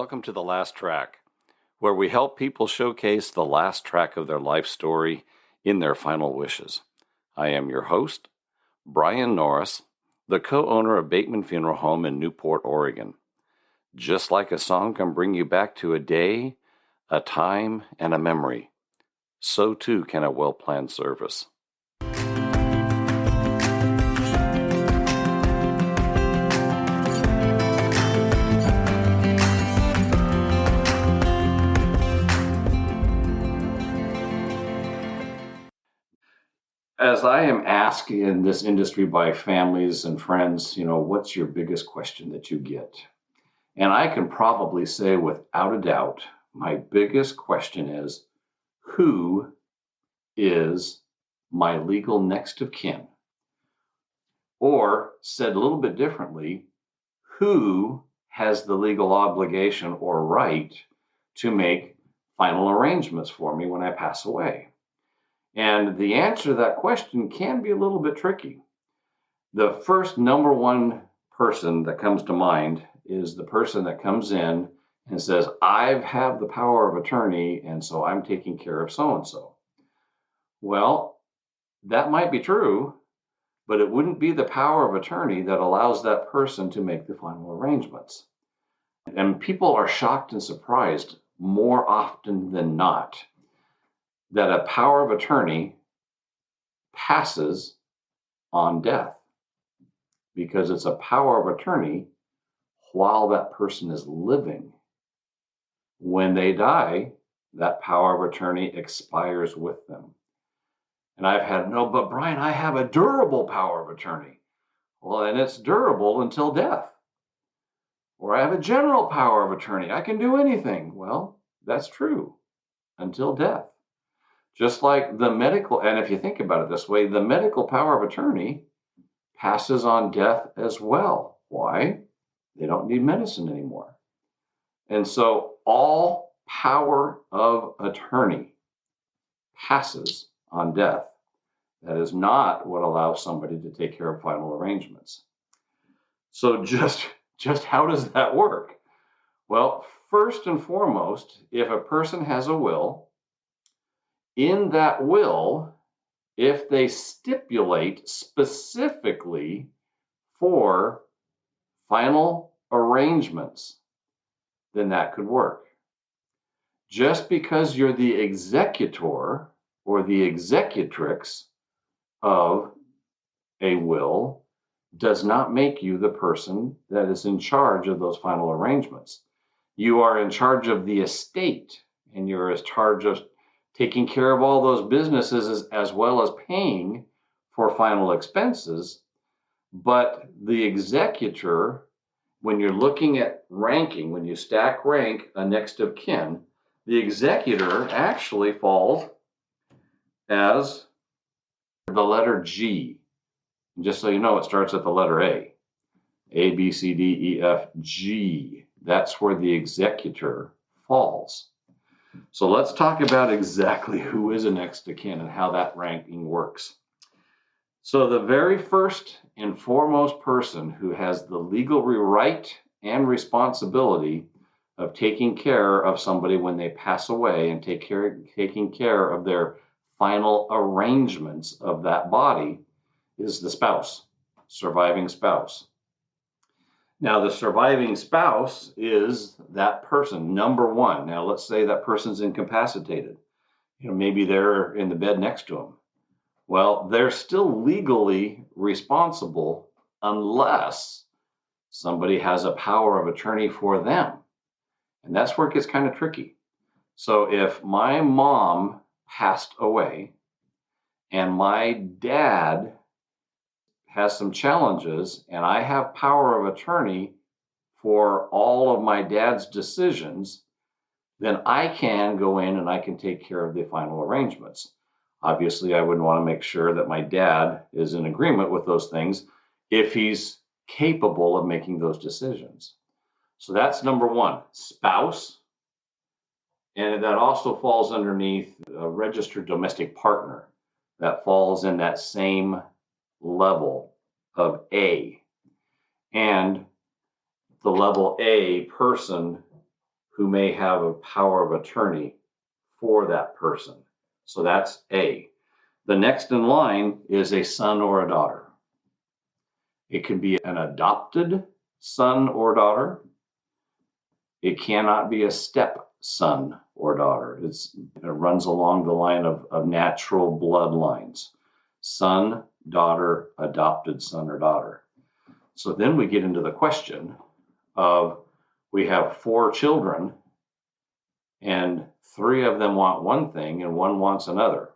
Welcome to The Last Track, where we help people showcase the last track of their life story in their final wishes. I am your host, Brian Norris, the co-owner of Bateman Funeral Home in Newport, Oregon. Just like a song can bring you back to a day, a time, and a memory, so too can a well-planned service. As I am asked in this industry by families and friends, what's your biggest question that you get? And I can probably say without a doubt, my biggest question is, who is my legal next of kin? Or said a little bit differently, who has the legal obligation or right to make final arrangements for me when I pass away? And the answer to that question can be a little bit tricky. The first number one person that comes to mind is the person that comes in and says, I have the power of attorney, and so I'm taking care of so-and-so. Well, that might be true, but it wouldn't be the power of attorney that allows that person to make the final arrangements. And people are shocked and surprised more often than not that a power of attorney passes on death, because it's a power of attorney while that person is living. When they die, that power of attorney expires with them. And I've had, no, but Brian, I have a durable power of attorney. Well, and it's durable until death. Or I have a general power of attorney. I can do anything. Well, that's true until death. Just like the medical, and if you think about it this way, the medical power of attorney passes on death as well. Why? They don't need medicine anymore. And so all power of attorney passes on death. That is not what allows somebody to take care of final arrangements. So just how does that work? Well, first and foremost, if a person has a will, in that will, if they stipulate specifically for final arrangements, then that could work. Just because you're the executor or the executrix of a will does not make you the person that is in charge of those final arrangements. You are in charge of the estate, and you're in charge of taking care of all those businesses as well as paying for final expenses. But the executor, when you're looking at ranking, when you stack rank a next of kin, the executor actually falls as the letter G. And just so you know, it starts at the letter A. A, B, C, D, E, F, G. That's where the executor falls. So let's talk about exactly who is a next of kin and how that ranking works. So the very first and foremost person who has the legal right and responsibility of taking care of somebody when they pass away and taking care of their final arrangements of that body is the spouse, surviving spouse. Now, the surviving spouse is that person, number one. Now, let's say that person's incapacitated. Maybe they're in the bed next to them. Well, they're still legally responsible unless somebody has a power of attorney for them. And that's where it gets kind of tricky. So if my mom passed away and my dad has some challenges, and I have power of attorney for all of my dad's decisions, then I can go in and I can take care of the final arrangements. Obviously, I would want to make sure that my dad is in agreement with those things if he's capable of making those decisions. So that's number one, spouse. And that also falls underneath a registered domestic partner. That falls in that same level of A. And the level A person who may have a power of attorney for that person. So that's A. The next in line is a son or a daughter. It can be an adopted son or daughter. It cannot be a stepson or daughter. It runs along the line of natural bloodlines. Son, daughter, adopted son or daughter. So then we get into the question of, we have 4 children and 3 of them want one thing and 1 wants another.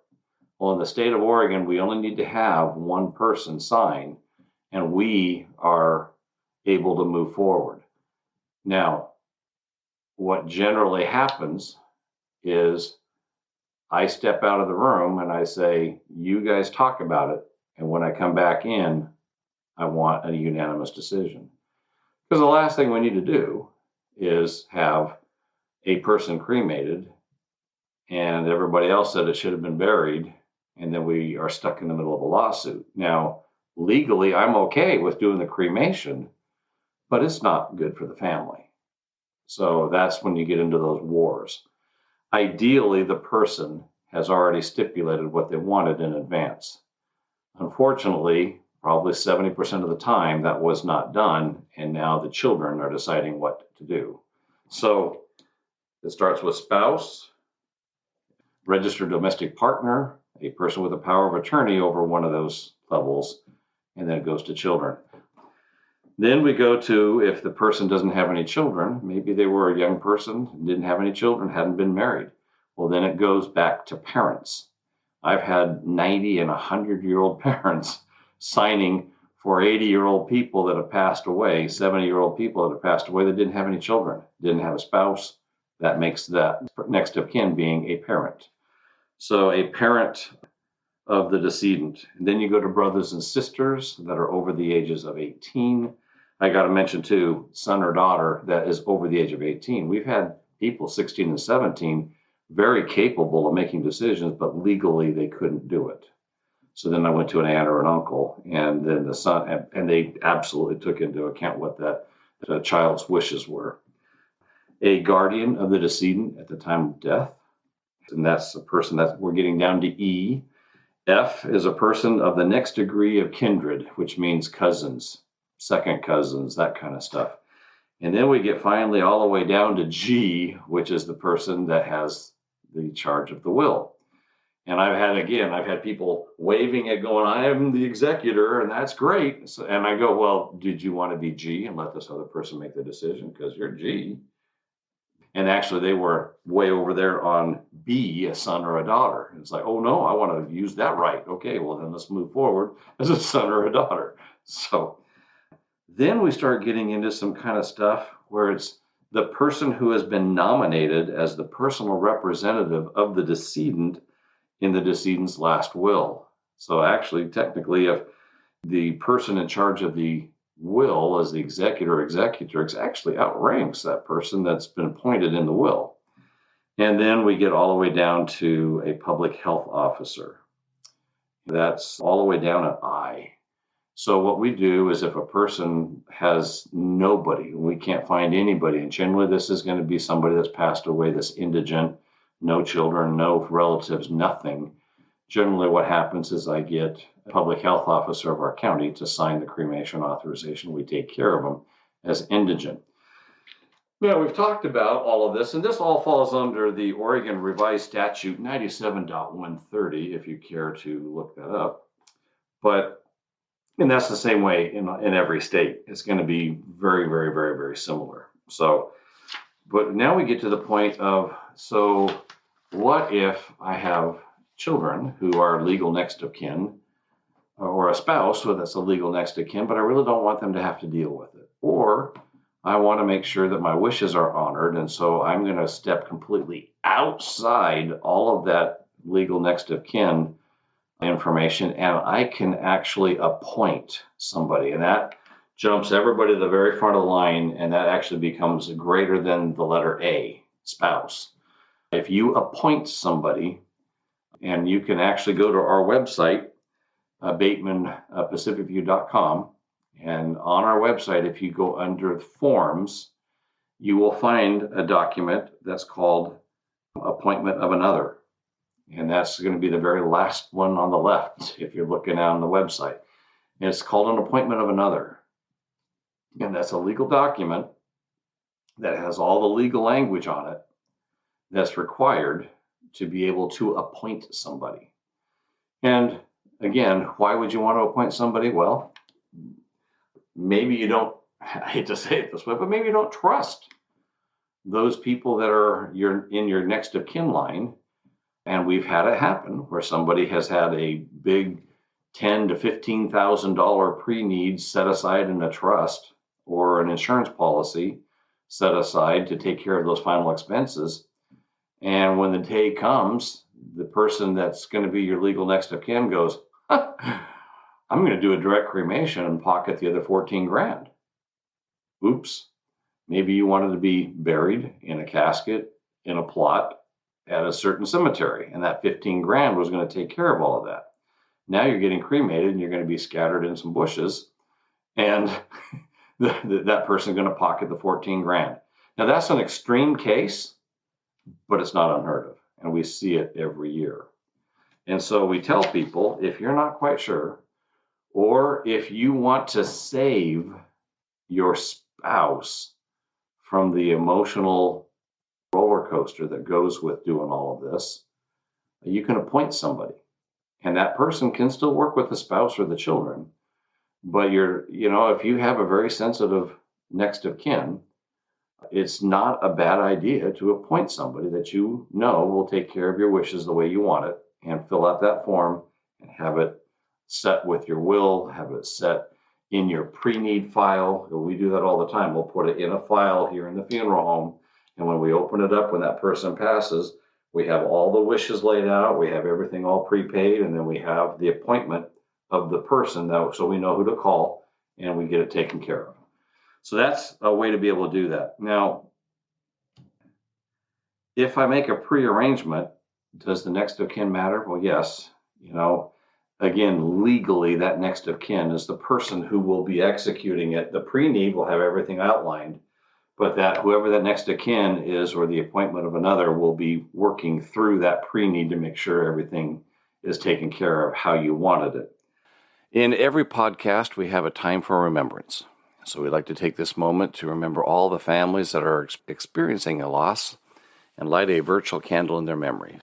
Well, in the state of Oregon, we only need to have 1 person sign and we are able to move forward. Now, what generally happens is I step out of the room and I say, you guys talk about it. And when I come back in, I want a unanimous decision. Because the last thing we need to do is have a person cremated and everybody else said it should have been buried, and then we are stuck in the middle of a lawsuit. Now, legally, I'm okay with doing the cremation, but it's not good for the family. So that's when you get into those wars. Ideally, the person has already stipulated what they wanted in advance. Unfortunately, probably 70% of the time that was not done, and now the children are deciding what to do. So it starts with spouse, registered domestic partner, a person with a power of attorney over one of those levels, and then it goes to children. Then we go to, if the person doesn't have any children, maybe they were a young person, didn't have any children, hadn't been married. Well, then it goes back to parents. I've had 90 and 100-year-old parents signing for 80-year-old people that have passed away, 70-year-old people that have passed away that didn't have any children, didn't have a spouse. That makes that next of kin being a parent. So a parent of the decedent. And then you go to brothers and sisters that are over the ages of 18. I got to mention too, son or daughter that is over the age of 18. We've had people 16 and 17 very capable of making decisions, but legally they couldn't do it. So then I went to an aunt or an uncle, and then the son, and they absolutely took into account what that the child's wishes were. A guardian of the decedent at the time of death, and that's a person that we're getting down to E. F is a person of the next degree of kindred, which means cousins, second cousins, that kind of stuff. And then we get finally all the way down to G, which is the person that has the charge of the will. And I've had people waving it going, I am the executor, and that's great. So, and I go, well, did you want to be G and let this other person make the decision? Because you're G. And actually, they were way over there on B, a son or a daughter. And it's like, oh, no, I want to use that right. Okay, well, then let's move forward as a son or a daughter. So then we start getting into some kind of stuff where it's the person who has been nominated as the personal representative of the decedent in the decedent's last will. So actually, technically, if the person in charge of the will as the executor or executrix actually outranks that person that's been appointed in the will. And then we get all the way down to a public health officer. That's all the way down at I. So what we do is if a person has nobody, we can't find anybody, and generally this is going to be somebody that's passed away, that's indigent, no children, no relatives, nothing. Generally what happens is I get a public health officer of our county to sign the cremation authorization. We take care of them as indigent. Now, we've talked about all of this, and this all falls under the Oregon Revised Statute 97.130, if you care to look that up. And that's the same way in every state. It's going to be very, very, very, very similar. So, but now we get to the point of, so what if I have children who are legal next of kin, or a spouse that's a legal next of kin, but I really don't want them to have to deal with it. Or I want to make sure that my wishes are honored, and so I'm going to step completely outside all of that legal next of kin information, and I can actually appoint somebody, and that jumps everybody to the very front of the line, and that actually becomes greater than the letter A, spouse. If you appoint somebody, and you can actually go to our website, Bateman, pacificview.com, and on our website, if you go under forms, you will find a document that's called appointment of another. And that's going to be the very last one on the left if you're looking on the website. And it's called an appointment of another. And that's a legal document that has all the legal language on it that's required to be able to appoint somebody. And again, why would you want to appoint somebody? Well, maybe you don't, I hate to say it this way, but maybe you don't trust those people that are in your next of kin line. And we've had it happen where somebody has had a big $10,000 to $15,000 pre-need set aside in a trust or an insurance policy set aside to take care of those final expenses. And when the day comes, the person that's going to be your legal next of kin goes, I'm going to do a direct cremation and pocket the other 14 grand. Oops. Maybe you wanted to be buried in a casket in a plot at a certain cemetery, and that 15 grand was going to take care of all of that. Now you're getting cremated and you're going to be scattered in some bushes, and that person's going to pocket the 14 grand. Now that's an extreme case, but it's not unheard of, and we see it every year. And so we tell people, if you're not quite sure, or if you want to save your spouse from the emotional roller coaster that goes with doing all of this, you can appoint somebody. And that person can still work with the spouse or the children. But if you have a very sensitive next of kin, it's not a bad idea to appoint somebody that you know will take care of your wishes the way you want it, and fill out that form and have it set with your will, have it set in your pre-need file. We do that all the time. We'll put it in a file here in the funeral home. And when we open it up, when that person passes, we have all the wishes laid out. We have everything all prepaid. And then we have the appointment of the person, so we know who to call and we get it taken care of. So that's a way to be able to do that. Now, if I make a pre-arrangement, does the next of kin matter? Well, yes. Again, legally, that next of kin is the person who will be executing it. The pre-need will have everything outlined, but that whoever that next of kin is, or the appointment of another, will be working through that pre-need to make sure everything is taken care of how you wanted it. In every podcast, we have a time for remembrance. So we'd like to take this moment to remember all the families that are experiencing a loss and light a virtual candle in their memory.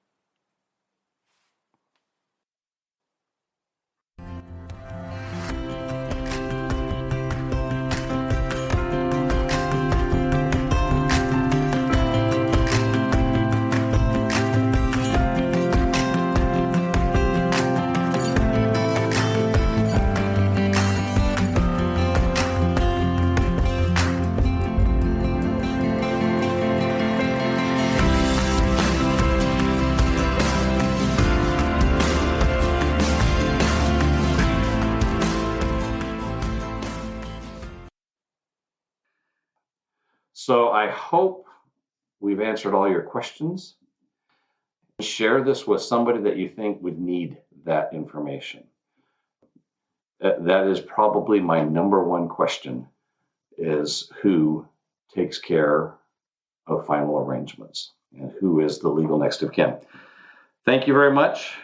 So I hope we've answered all your questions. Share this with somebody that you think would need that information. That is probably my number one question, is who takes care of final arrangements and who is the legal next of kin. Thank you very much,